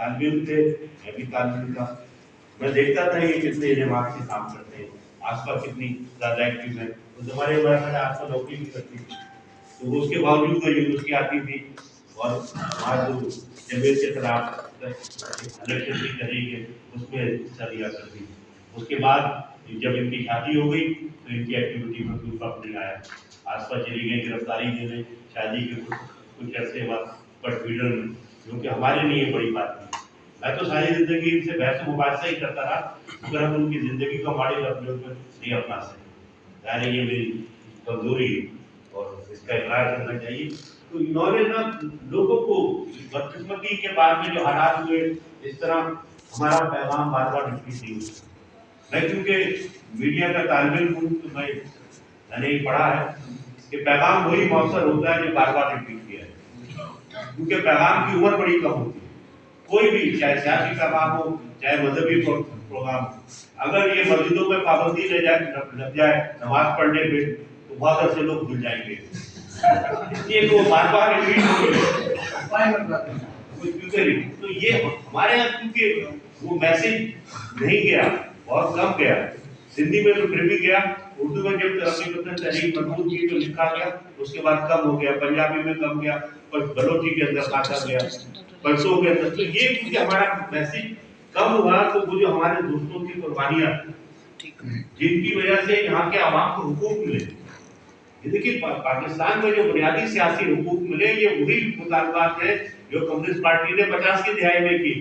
तालिब इल्म थे, मैं भी तालिब इल्म था। मैं देखता था ये कितने जमात से काम करते हैं, आसपा कितनी ज़्यादा एक्टिव है। तो हमारे आसपा नौकरी भी करती थी, तो उसके बावजूद वो यूनिवर्सिटी आती थी और हमारा जो जमीयत के खिलाफ इलेक्शन भी करेंगे उसमें हिस्सा लिया करती। उसके बाद जब इनकी शादी हो गई तो इनकी एक्टिविटी में कोई फर्क नहीं आया, आसपास चली गई गिरफ्तारी देने शादी के कुछ अरसे बाद पटवीडन में, जो कि हमारे लिए बड़ी बात थी। मैं तो सारी जिंदगी इनसे बहस मुबासा ही करता रहा, मगर हम उनकी जिंदगी का मॉडल अपने ऊपर नहीं अपना सकते। यानी ये मेरी कमजोरी है और इसका इकरार करना चाहिए। तो इन्होंने ना लोगों को बदकिस्मती के बाद में जो हालात हुए, इस तरह हमारा पैगाम बार बार रिपीट नहीं हुआ। मैं क्योंकि मीडिया का तालिब इल्म हूँ तो मैंने पढ़ा है कि पैगाम वही मौसर होता है जो बार बार रिपीट किया है, क्योंकि पैगाम की उम्र बड़ी कम होती है। कोई भी चाहे सियासी पैगाम हो चाहे मजहबी प्रोग्राम, अगर ये मस्जिदों में पाबंदी लग जाए नमाज पढ़ने पे तो बहुत अरसे लोग भूल जाएंगे, इसलिए वो बार बार रिपीट तो ये हमारे यहाँ क्योंकि वो मैसेज नहीं गया, बहुत कम गया। सिंधी में तो फिर भी गया, उर्दू में जब तरक्की तहरीक मजबूत की तो लिखा गया, उसके बाद कम हो गया, पंजाबी में कम गया, पर बलोची के अंदर आता गया, परसों के अंदर। तो ये क्योंकि हमारा मैसेज कम हुआ, तो वो जो हमारे दोस्तों की कुर्बानियां जिनकी वजह से यहाँ के आवाम को हुकूक मिले, देखिए पाकिस्तान में जो बुनियादी सियासी हुकूक मिले, ये वही मुतालबात है जो कम्युनिस्ट पार्टी ने 50 की दिहाई में की,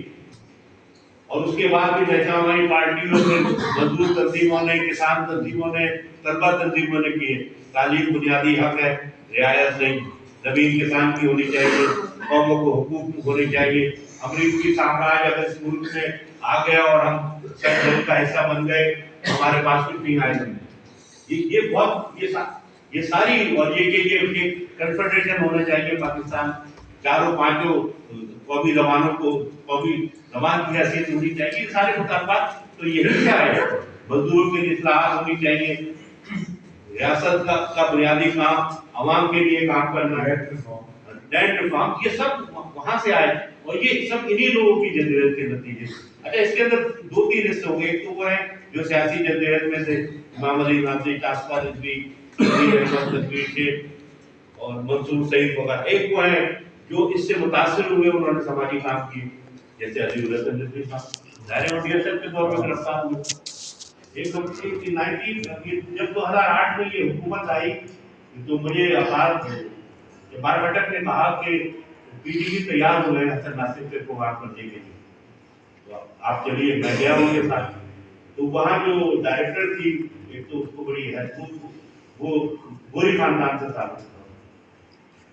और उसके बाद भी हमारी पार्टियों ने, मजदूर तंजीमों ने, किसान तंजीमों ने, तलबा तंजीमों ने किए। तालीम बुनियादी हक है, रियायत नहीं, जमीन किसान की होनी चाहिए, कौमों को हुकूक होने चाहिए। अमरीकी साम्राज्य अगर इस मुल्क में आ गया और हम सब का हिस्सा बन गए, हमारे पास कुछ नहीं आएगा। ये बहुत ये सारी और ये कन्फेडरेशन होना चाहिए पाकिस्तान, चारों पांचों कौमी जबानों को कौमी जबान की हैसियत होनी चाहिए। सारे मुतालबात तो यही क्या है, मजदूरों के लिए इस्लाहात होनी चाहिए, रियासत का बुनियादी काम अवाम के लिए काम करना है, लैंड रिफॉर्म, ये सब वहां से आए और ये सब इन्हीं लोगों की जद्दोजहद के नतीजे। अच्छा, इसके अंदर 2-3 हिस्से हो गए। एक तो वो है जो सियासी जद्दोजहद में से इमाम अली नाज़ी, कासका रिजवी, और मंसूर सईद वगैरह, एक वो है जो इससे मुतासिर हुए, उन्होंने समाजी काम किए, जैसे अजीब हसन रिजवी साहब दायरे डीएसएफ के तौर पर गिरफ्तार हुए। जब 2008 में ये हुकूमत आई तो मुझे बार भटक ने कहा कि पीडीपी तैयार हुए हैं हसन नासिर पे प्रोग्राम करने के लिए, तो आप चलिए। मैं गया उनके साथ, तो वहाँ जो डायरेक्टर थी, एक तो उसको बड़ी हैरत, वो गोरी खानदान से था,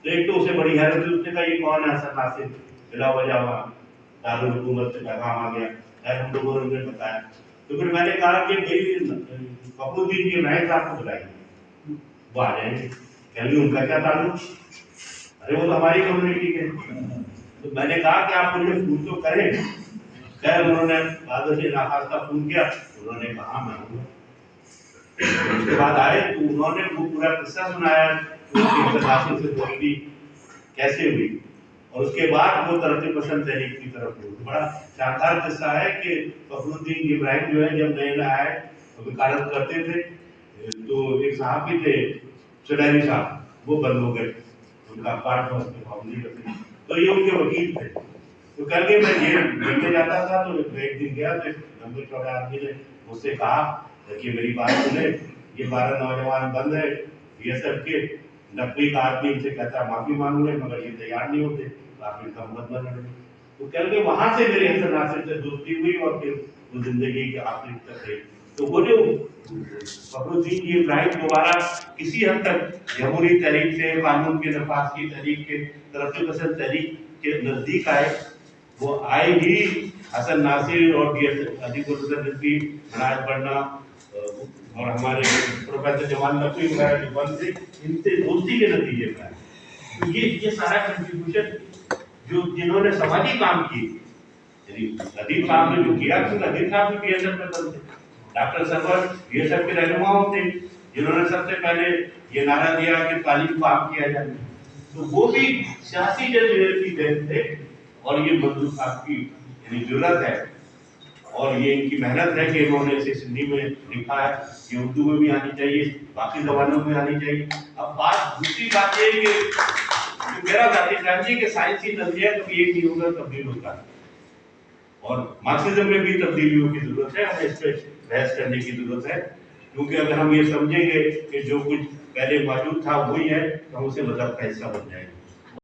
तो एक तो उसे बड़ी हैरत थी, उसने कहा ये कौन है हसन नासिर, बिला वजह वहाँ दारुल हुकूमत से पैगाम आ गया। खैर हम लोगों ने उन्हें बताया, तो फिर मैंने कहा कि भाई फखरुद्दीन जी नायक साहब को बुलाइए, वो आ जाएंगे। कहेंगे उनका क्या ताल्लुक, अरे वो तो हमारी कम्युनिटी के। तो मैंने कहा कि आप मुझे फोन तो करें। खैर उन्होंने बाद से नाखास्ता फोन किया, उन्होंने कहा मैं हूँ। उसके बाद आए तो उन्होंने वो पूरा किस्सा सुनाया से दोस्ती कैसे हुई, और उसके बाद वो तरक्की पसंद तहरीक की तरफ हुई। बड़ा शानदार किस्सा है कि फखरुद्दीन इब्राहिम जो है जब नए नए आए तो वकालत करते थे, तो एक साहब भी थे चुड़ैली साहब, वो बंद हो गए, उनका पार्ट पाबंदी रखी, तो ये उनके वकील थे। तो करके मैं जेल मिलने जाता था, तो एक दिन गया तो लंबे चौड़े आदमी ने मुझसे कहा कि मेरी बात सुने, ये 12 नौजवान बंद है बीएसएफ के, नकली का आदमी इनसे कहता माफी मांग ले, मगर ये तैयार नहीं होते, तो आप इनका मत बन रहे। तो करके वहां से मेरे हसन नासिर से दोस्ती हुई और फिर वो जिंदगी के आखिरी तक रही। तो वो जो फखरुद्दीन जी इब्राहिम दोबारा किसी हद तक जमहूरी तहरीक से, कानून के नफाज की तहरीक के, तरक्की पसंद तहरीक के नजदीक आए, वो आए ही हसन नासिर और रिजवी, मनाज बढ़ना और हमारे प्रोफेसर जमाल नकवी वगैरह जो बंद थे, इनसे दोस्ती के नतीजे में आए। तो ये सारा कंट्रीब्यूशन जो जिन्होंने समाजी काम किए, नदीम साहब ने जो किया, तो नदीम साहब भी बीएसएफ में बंद थे, डॉक्टर सरवर बीएसएफ के रहनुमाओं थे, जिन्होंने सबसे पहले ये नारा दिया कि तालीम को आम किया जाए, तो वो भी सियासी जद्दोजहद की देन थे। और ये मंजूर साहब की یعنی ضرورت ہے، اور یہ ان کی محنت ہے کہ انہوں نے اسے سندھی میں لکھا ہے، یہ اردو میں بھی آنی چاہیے، باقی زبانوں میں آنی چاہیے۔ اب بات دوسری بات یہ کہ میرا ذاتی خیال ہے کہ سائنسی نظریہ کبھی ایک نہیں ہوگا، تبدیل ہوتا ہے، اور مارکسزم میں بھی تبدیلیوں کی ضرورت ہے، ہمیں اس پہ بحث کرنے کی ضرورت ہے، کیونکہ اگر ہم یہ سمجھیں گے کہ جو کچھ پہلے موجود تھا وہی ہے تو ہم اسے مذہب کا حصہ بن جائیں گے۔